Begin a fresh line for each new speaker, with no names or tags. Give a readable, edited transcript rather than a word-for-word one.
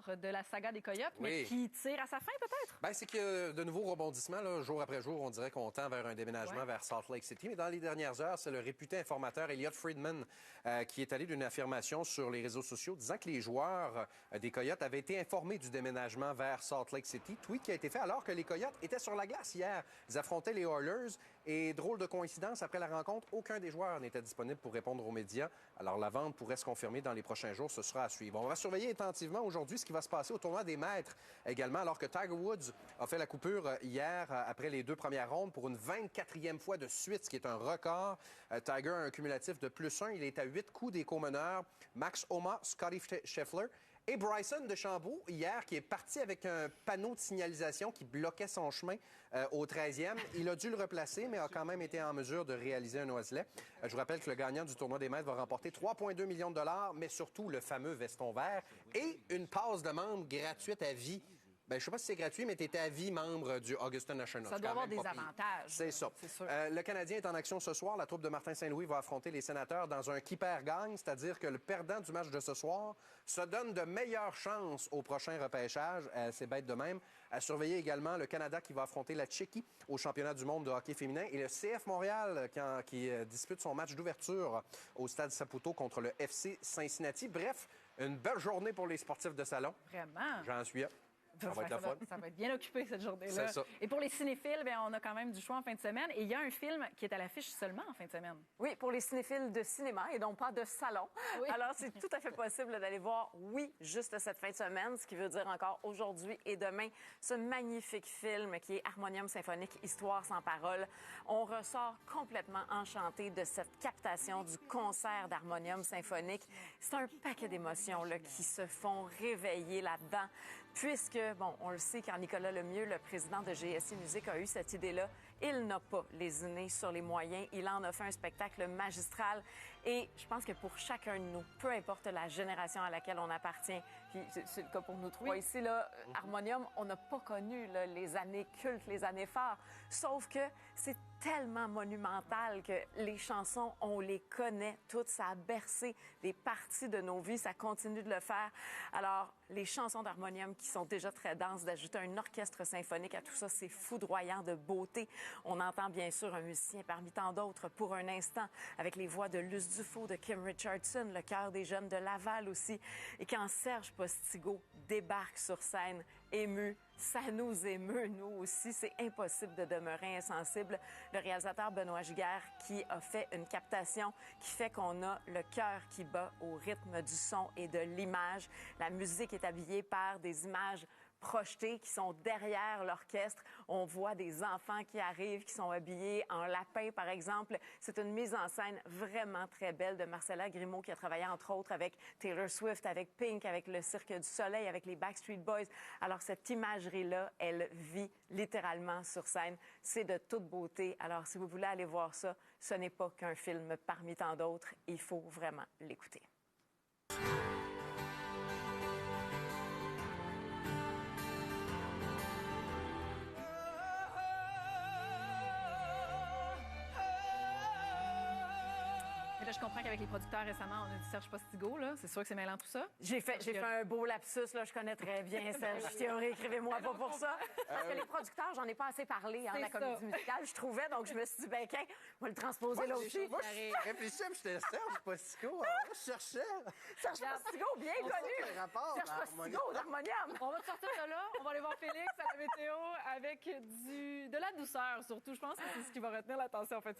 l'histoire de la saga des Coyotes, mais qui tire à sa fin, peut-être?
Bien, c'est qu'il y a de nouveaux rebondissements. Là, jour après jour, on dirait qu'on tend vers un déménagement vers Salt Lake City. Mais dans les dernières heures, c'est le réputé informateur Elliot Friedman qui est allé d'une affirmation sur les réseaux sociaux disant que les joueurs des Coyotes avaient été informés du déménagement vers Salt Lake City. Tweet qui a été fait alors que les Coyotes étaient sur la glace hier. Ils affrontaient les Oilers. Et drôle de coïncidence, après la rencontre, aucun des joueurs n'était disponible pour répondre aux médias. Alors, la vente pourrait se confirmer dans les prochains jours. Ce sera à suivre. On va surveiller attentivement aujourd'hui ce qui va se passer au tournoi des maîtres également, alors que Tiger Woods a fait la coupure hier après les 2 premières rondes pour une 24e fois de suite, ce qui est un record. Tiger a un cumulatif de +1. Il est à 8 coups des co-meneurs Max Homa, Scottie Scheffler et Bryson DeChambeau, hier, qui est parti avec un panneau de signalisation qui bloquait son chemin au 13e. Il a dû le replacer, mais a quand même été en mesure de réaliser un oiselet. Je vous rappelle que le gagnant du tournoi des maîtres va remporter 3,2 millions de dollars, mais surtout le fameux veston vert et une passe de membre gratuite à vie. Bien, je ne sais pas si c'est gratuit, mais tu étais à vie membre du Augusta National.
Ça doit avoir des avantages.
C'est ça.
C'est sûr.
Le Canadien est en action ce soir. La troupe de Martin Saint-Louis va affronter les Sénateurs dans un qui perd gagne, c'est-à-dire que le perdant du match de ce soir se donne de meilleures chances au prochain repêchage. C'est bête de même. À surveiller également le Canada qui va affronter la Tchéquie au championnat du monde de hockey féminin et le CF Montréal qui dispute son match d'ouverture au Stade Saputo contre le FC Cincinnati. Bref, une belle journée pour les sportifs de salon.
Vraiment?
J'en suis là. Ça va être la fun.
Ça va être bien occupé cette journée-là.
C'est ça.
Et pour les cinéphiles, bien, on a quand même du choix en fin de semaine. Et il y a un film qui est à l'affiche seulement en fin de semaine.
Oui, pour les cinéphiles de cinéma et non pas de salon.
Oui.
Alors, c'est tout à fait possible d'aller voir, oui, juste cette fin de semaine, ce qui veut dire encore aujourd'hui et demain, ce magnifique film qui est Harmonium symphonique, Histoire sans parole. On ressort complètement enchanté de cette captation du concert d'Harmonium symphonique. C'est un paquet d'émotions là, qui se font réveiller là-dedans, puisque bon, on le sait, quand Nicolas Lemieux, le président de GSI Musique, a eu cette idée-là, il n'a pas lésiné sur les moyens. Il en a fait un spectacle magistral. Et je pense que pour chacun de nous, peu importe la génération à laquelle on appartient, puis c'est le cas pour nous trois ici, là, Harmonium, on n'a pas connu là, les années cultes, les années phares. Sauf que c'est tellement monumental que les chansons, on les connaît toutes. Ça a bercé des parties de nos vies. Ça continue de le faire. Alors, les chansons d'Harmonium qui sont déjà très denses, d'ajouter un orchestre symphonique à tout ça, c'est foudroyant de beauté. On entend bien sûr un musicien parmi tant d'autres pour un instant, avec les voix de Luce Dufault, de Kim Richardson, le chœur des jeunes de Laval aussi. Et quand Serge Postigo débarque sur scène, ému, ça nous émeut, nous aussi. C'est impossible de demeurer insensible. Le réalisateur Benoît Giguère qui a fait une captation qui fait qu'on a le cœur qui bat au rythme du son et de l'image. La musique est habillée par des images projetés qui sont derrière l'orchestre. On voit des enfants qui arrivent, qui sont habillés en lapin, par exemple. C'est une mise en scène vraiment très belle de Marcella Grimaud qui a travaillé, entre autres, avec Taylor Swift, avec Pink, avec le Cirque du Soleil, avec les Backstreet Boys. Alors, cette imagerie-là, elle vit littéralement sur scène. C'est de toute beauté. Alors, si vous voulez aller voir ça, ce n'est pas qu'un film parmi tant d'autres. Il faut vraiment l'écouter.
Là, je comprends qu'avec les producteurs récemment, on a dit Serge Postigo, là. C'est sûr que c'est mêlant tout ça.
J'ai fait un beau lapsus, là. Je connais très bien Serge Thierry. Écrivez-moi pas pour ça. Parce que les producteurs, j'en ai pas assez parlé, de la comédie musicale, je trouvais. Donc, je me suis dit, ben, on va le transposer là aussi.
Moi, je réfléchissais, puis j'étais Serge Postigo. Je cherchais.
Serge Postigo, bien connu. Serge Postigo d'Harmonium.
On va te sortir de là. On va aller voir Félix à la météo avec de la douceur, surtout. Je pense que c'est ce qui va retenir l'attention en fait.